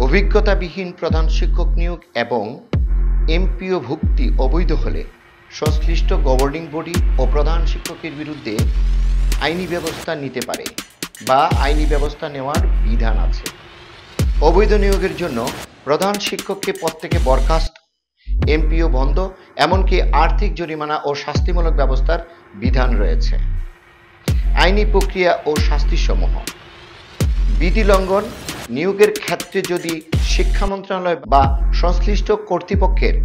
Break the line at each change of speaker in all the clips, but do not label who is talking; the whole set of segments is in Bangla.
অভিজ্ঞতাবিহীন প্রধান শিক্ষক নিয়োগ এবং এমপিও ভুক্তি অবৈধ হলে সংশ্লিষ্ট গভর্নিং বডি ও প্রধান শিক্ষকের বিরুদ্ধে আইনি ব্যবস্থা নিতে পারে বা আইনি ব্যবস্থা নেওয়ার বিধান আছে। অবৈধ নিয়োগের জন্য প্রধান শিক্ষককে পদ থেকে বরখাস্ত, এমপিও বন্ধ, এমনকি আর্থিক জরিমানা ও শাস্তিমূলক ব্যবস্থার বিধান রয়েছে। আইনি প্রক্রিয়া ও শাস্তিসমূহ: বিধি লঙ্ঘন: নিয়োগের ক্ষেত্রে যদি শিক্ষা মন্ত্রণালয় বা সংশ্লিষ্ট কর্তৃপক্ষের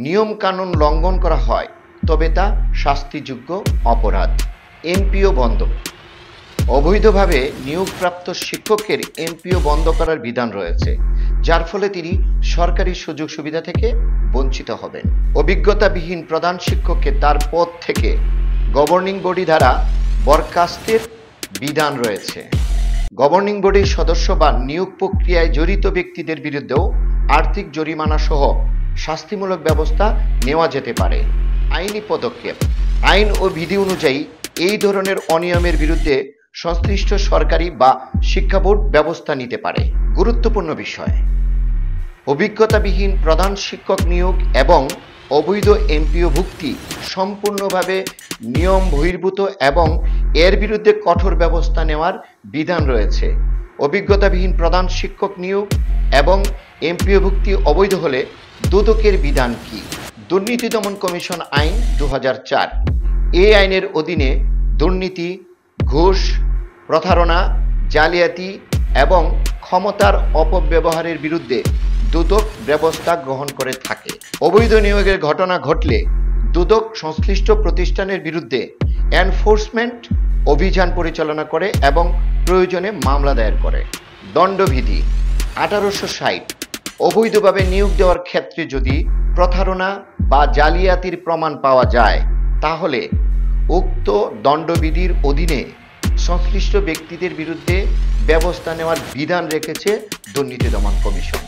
নিয়ম কানুন লঙ্ঘন করা হয় তবে তা শাস্তিযোগ্য অপরাধ। এমপিও বন্ধ: অবৈধভাবে নিয়োগপ্রাপ্ত শিক্ষকের এমপিও বন্ধ করার বিধান রয়েছে, যার ফলে তিনি সরকারি সুযোগ সুবিধা থেকে বঞ্চিত হবেন। অভিজ্ঞতাবিহীন প্রধান শিক্ষককে তার পদ থেকে গভর্নিং বডি দ্বারা বরখাস্তের বিধান রয়েছে। গভর্নিং বডির সদস্য বা নিয়োগ প্রক্রিয়ায় জড়িত ব্যক্তিদের বিরুদ্ধেও আর্থিক জরিমানা সহ শাস্তিমূলক ব্যবস্থা নেওয়া যেতে পারে। আইনি পদক্ষেপ: আইন ও বিধি অনুযায়ী এই ধরনের অনিয়মের বিরুদ্ধে সংশ্লিষ্ট সরকারি বা শিক্ষা বোর্ড ব্যবস্থা নিতে পারে। গুরুত্বপূর্ণ বিষয়: অভিজ্ঞতাবিহীন প্রধান শিক্ষক নিয়োগ এবং অবৈধ এমপিও ভুক্তি সম্পূর্ণভাবে নিয়ম বহির্ভূত এবং এর বিরুদ্ধে কঠোর ব্যবস্থা নেওয়ার বিধান রয়েছে। অভিজ্ঞতাবিহীন প্রধান শিক্ষক নিয়োগ এবং এমপিও ভুক্তি অবৈধ হলে দুদকের বিধান কি? দুর্নীতি দমন কমিশন আইন 2004। এই আইনের অধীনে দুর্নীতি, ঘুষ, প্রতারণা, জালিয়াতি এবং ক্ষমতার অপব্যবহারের বিরুদ্ধে দুদক ব্যবস্থা গ্রহণ করে থাকে। অবৈধ নিয়োগের ঘটনা ঘটলে দুদক সংশ্লিষ্ট প্রতিষ্ঠানের বিরুদ্ধে এনফোর্সমেন্ট অভিযান পরিচালনা করে এবং প্রয়োজনে মামলা দায়ের করে। দণ্ডবিধি: 1860। অবৈধভাবে নিয়োগ দেওয়ার ক্ষেত্রে যদি প্রতারণা বা জালিয়াতির প্রমাণ পাওয়া যায় তাহলে উক্ত দণ্ডবিধির অধীনে সংশ্লিষ্ট ব্যক্তিদের বিরুদ্ধে ব্যবস্থা নেওয়ার বিধান রেখেছে দুর্নীতি দমন কমিশন।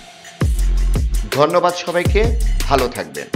ধন্যবাদ সবাইকে, ভালো থাকবেন।